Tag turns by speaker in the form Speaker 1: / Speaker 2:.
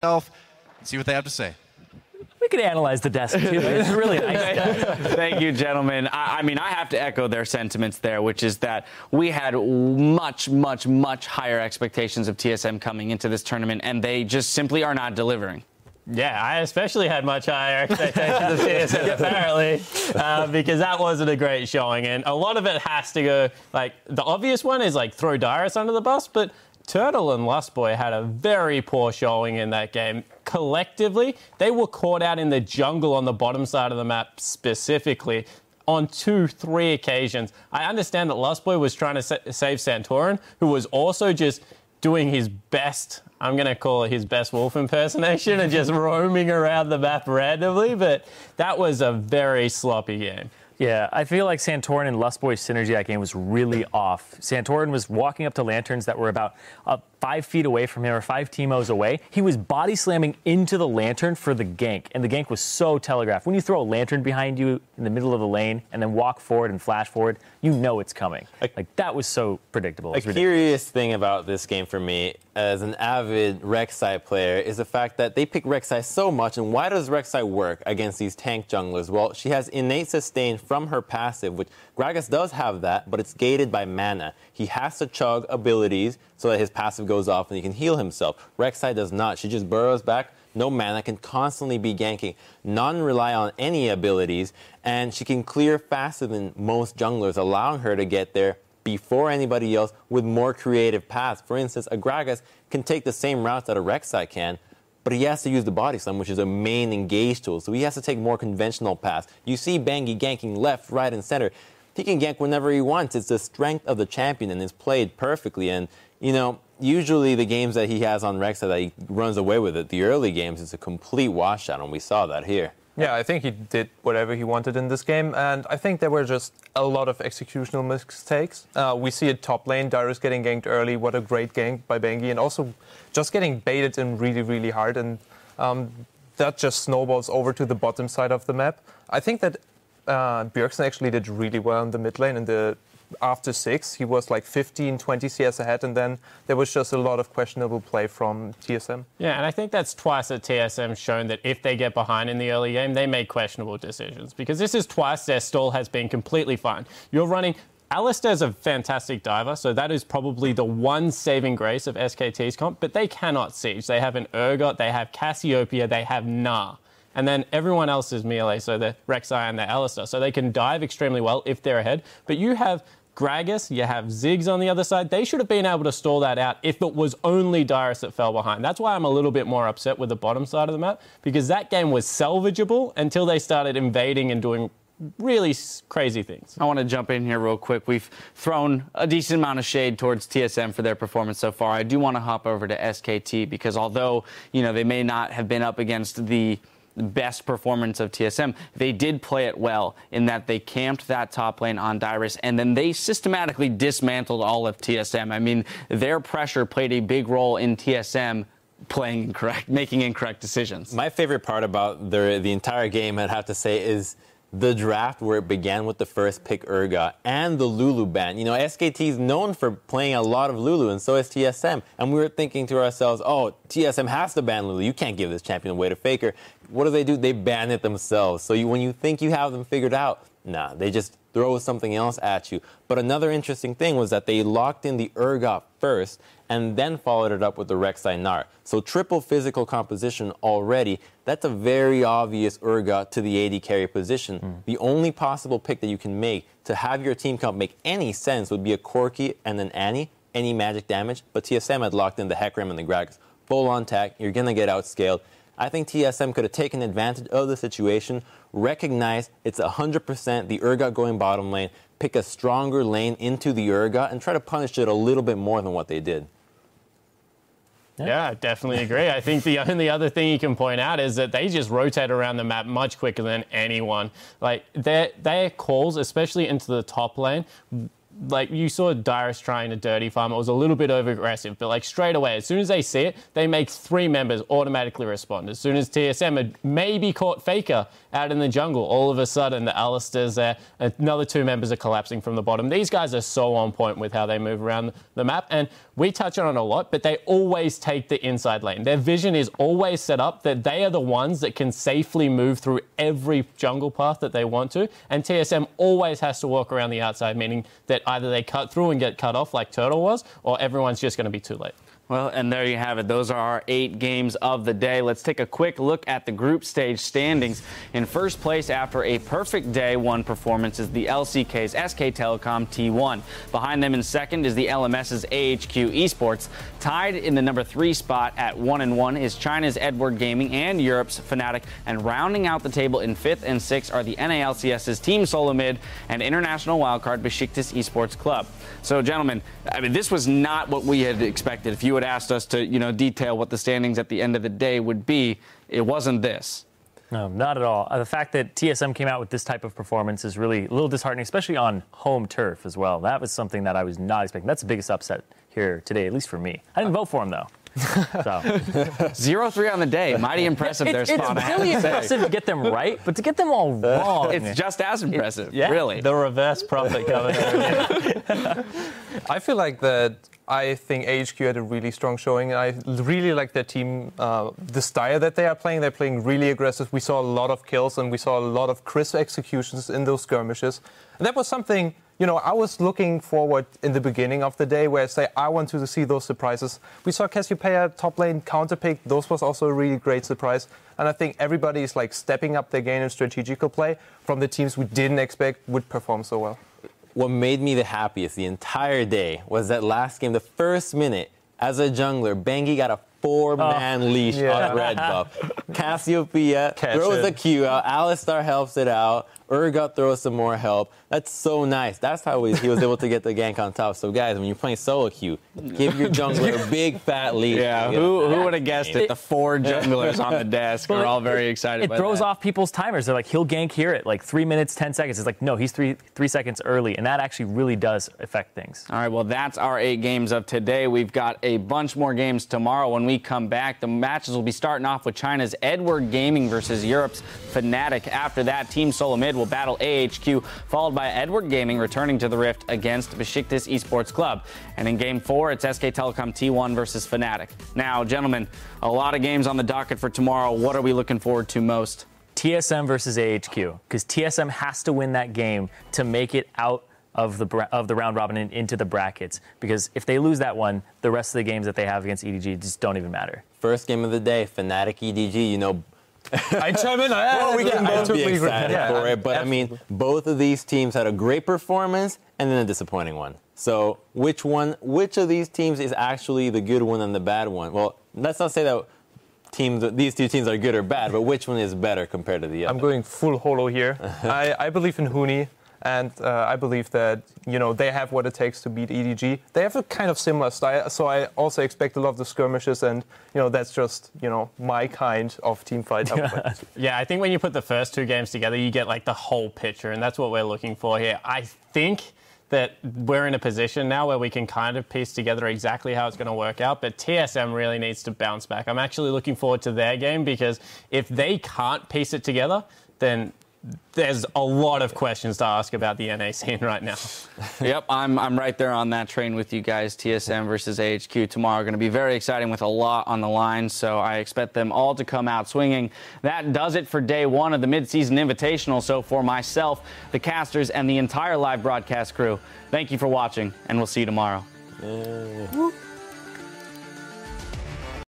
Speaker 1: and see what they have to say.
Speaker 2: We could analyze the desk, too. It's really nice.
Speaker 3: Thank you, gentlemen. I mean, I have to echo their sentiments there, which is that we had much, much, much higher expectations of TSM coming into this tournament, and they just simply are not delivering.
Speaker 4: Yeah, I especially had much higher expectations of TSM, apparently, because that wasn't a great showing. And a lot of it has to go, like, the obvious one is, like, throw Dyrus under the bus, but Turtle and Lustboy had a very poor showing in that game. Collectively, they were caught out in the jungle on the bottom side of the map specifically on 2-3 occasions. I understand that Lustboy was trying to save Santorin, who was also just doing his best, I'm going to call it his best wolf impersonation, and just roaming around the map randomly, but that was a very sloppy game.
Speaker 2: Yeah, I feel like Santorin and Lustboy's synergy that game was really off. Santorin was walking up to lanterns that were about 5 feet away from him, or 5 Teemos away. He was body slamming into the lantern for the gank, and the gank was so telegraphed. When you throw a lantern behind you in the middle of the lane and then walk forward and flash forward, you know it's coming. Like, that was so predictable.
Speaker 5: A curious thing about this game for me, as an avid Rek'Sai player, is the fact that they pick Rek'Sai so much. And why does Rek'Sai work against these tank junglers? Well, she has innate sustain from her passive, which Gragas does have that, but it's gated by mana. He has to chug abilities so that his passive goes off and he can heal himself. Rek'Sai does not. She just burrows back, no mana, can constantly be ganking, non-rely on any abilities, and she can clear faster than most junglers, allowing her to get there before anybody else with more creative paths. For instance, a Gragas can take the same routes that a Rek'Sai can, but he has to use the body slam, which is a main engage tool, so he has to take more conventional paths. You see Bengi ganking left, right, and center. He can gank whenever he wants. It's the strength of the champion, and it's played perfectly. And, you know, usually the games that he has on Rek'Sai that he runs away with it, the early games, it's a complete washout, and we saw that here.
Speaker 6: Yeah, I think he did whatever he wanted in this game, and I think there were just a lot of executional mistakes. We see it top lane, Dyrus getting ganked early, what a great gank by Bengi, and also just getting baited in really, really hard, and that just snowballs over to the bottom side of the map. I think that Bjergsen actually did really well in the mid lane, and after 6, he was like 15, 20 CS ahead, and then there was just a lot of questionable play from TSM.
Speaker 4: Yeah, and I think that's twice that TSM's shown that if they get behind in the early game, they make questionable decisions. Because this is twice their stall has been completely fine. You're running... Alistair's a fantastic diver, so that is probably the one saving grace of SKT's comp, but they cannot siege. They have an Urgot, they have Cassiopeia, they have Gnar. And then everyone else is melee, so they're Rek'Sai and they're Alistair. So they can dive extremely well if they're ahead. But you have Gragas, you have Ziggs on the other side. They should have been able to stall that out if it was only Dyrus that fell behind. That's why I'm a little bit more upset with the bottom side of the map, because that game was salvageable until they started invading and doing really crazy things.
Speaker 3: I want to jump in here real quick. We've thrown a decent amount of shade towards TSM for their performance so far. I do want to hop over to SKT because although, you know, they may not have been up against the best performance of TSM, they did play it well in that they camped that top lane on Dyrus and then they systematically dismantled all of TSM. I mean, their pressure played a big role in TSM making incorrect decisions.
Speaker 5: My favorite part about the entire game, I'd have to say, is the draft where it began with the first pick Urgot and the Lulu ban. You know, SKT is known for playing a lot of Lulu, and so is TSM. And we were thinking to ourselves, oh, TSM has to ban Lulu. You can't give this champion away to Faker. What do? They ban it themselves. So when you think you have them figured out, nah, they just throw something else at you. But another interesting thing was that they locked in the Urgot first and then followed it up with the Rek'Sai Gnar. So triple physical composition already. That's a very obvious Urgot to the AD carry position. The only possible pick that you can make to have your team comp make any sense would be a Corki and an Annie, any magic damage. But TSM had locked in the Hecarim and the Gragas. Full on tech, you're going to get outscaled. I think TSM could have taken advantage of the situation, recognized it's 100% the Urgot going bottom lane, pick a stronger lane into the Urgot, and try to punish it a little bit more than what they did.
Speaker 4: Yeah, I definitely agree. I think the only other thing you can point out is that they just rotate around the map much quicker than anyone. Like, their calls, especially into the top lane, like you saw Dyrus trying to dirty farm. It was a little bit over aggressive, but like straight away, as soon as they see it, they make 3 members automatically respond. As soon as TSM had maybe caught Faker out in the jungle, all of a sudden the Alistair's there. Another 2 members are collapsing from the bottom. These guys are so on point with how they move around the map, and we touch on it a lot, but they always take the inside lane. Their vision is always set up that they are the ones that can safely move through every jungle path that they want to, and TSM always has to walk around the outside, meaning that either they cut through and get cut off like Turtle was, or everyone's just going to be too late.
Speaker 3: Well, and there you have it. Those are our 8 games of the day. Let's take a quick look at the group stage standings. In first place after a perfect day 1 performance is the LCK's SK Telecom T1. Behind them in second is the LMS's AHQ Esports. Tied in the number 3 spot at 1-1 is China's Edward Gaming and Europe's Fnatic. And rounding out the table in 5th and 6th are the NALCS's Team Solomid and international wildcard Besiktas Esports Club. So, gentlemen, I mean, this was not what we had expected. If you had asked us to, detail what the standings at the end of the day would be, it wasn't this.
Speaker 2: No, not at all. The fact that TSM came out with this type of performance is really a little disheartening, especially on home turf as well. That was something that I was not expecting. That's the biggest upset here today, at least for me. I didn't vote for him, though. So.
Speaker 3: 0-3 on the day. Mighty impressive their spot.
Speaker 2: It's really impressive to get them right, but to get them all wrong.
Speaker 3: It's just as impressive,
Speaker 2: yeah.
Speaker 3: Really.
Speaker 4: The reverse prophet coming there.
Speaker 6: I feel like that. I think AHQ had a really strong showing. I really like their team, the style that they are playing. They're playing really aggressive. We saw a lot of kills and we saw a lot of crisp executions in those skirmishes. And that was something, I was looking forward in the beginning of the day where I say I want to see those surprises. We saw Cassiopeia top lane counterpick. Those was also a really great surprise. And I think everybody is like stepping up their game in strategical play from the teams we didn't expect would perform so well.
Speaker 5: What made me the happiest the entire day was that last game, the first minute, as a jungler, Bengi got a 4-man leash on red buff. Cassiopeia throws the Q out, Alistar helps it out, Urgot throws some more help. That's so nice. That's how he was able to get the gank on top. So guys, when you're playing solo queue, give your jungler a big fat leash.
Speaker 3: Yeah, who would have guessed it? The 4 junglers on the desk are all very excited.
Speaker 2: It throws off people's timers. They're like, he'll gank here at like 3 minutes, 10 seconds. It's like, no, he's three seconds early, and that actually really does affect things.
Speaker 3: All right, well, that's our 8 games of today. We've got a bunch more games tomorrow. When we come back, the matches will be starting off with China's Edward Gaming versus Europe's Fnatic. After that, Team Solomid will battle AHQ, followed by Edward Gaming returning to the Rift against Besiktas Esports Club. And in Game 4, it's SK Telecom T1 versus Fnatic. Now, gentlemen, a lot of games on the docket for tomorrow. What are we looking forward to most?
Speaker 2: TSM versus AHQ, because TSM has to win that game to make it out of the round robin and into the brackets. Because if they lose that one, the rest of the games that they have against EDG just don't even matter.
Speaker 5: First game of the day, Fnatic EDG,
Speaker 6: I chime in. Well,
Speaker 5: we can both be excited for it, but I mean, both of these teams had a great performance and then a disappointing one. So which of these teams is actually the good one and the bad one? Well, let's not say that these 2 teams are good or bad, but which one is better compared to the other?
Speaker 6: I'm going full holo here. I believe in Huni. And I believe that, they have what it takes to beat EDG. They have a kind of similar style, so I also expect a lot of the skirmishes, and, that's just, my kind of team fight.
Speaker 4: Yeah, I think when you put the first 2 games together, you get, like, the whole picture, and that's what we're looking for here. I think that we're in a position now where we can kind of piece together exactly how it's going to work out, but TSM really needs to bounce back. I'm actually looking forward to their game, because if they can't piece it together, then there's a lot of questions to ask about the NA scene right now.
Speaker 3: Yep, I'm right there on that train with you guys. TSM versus AHQ tomorrow are going to be very exciting with a lot on the line, so I expect them all to come out swinging. That does it for day 1 of the Mid-Season Invitational. So for myself, the casters, and the entire live broadcast crew, thank you for watching, and we'll see you tomorrow.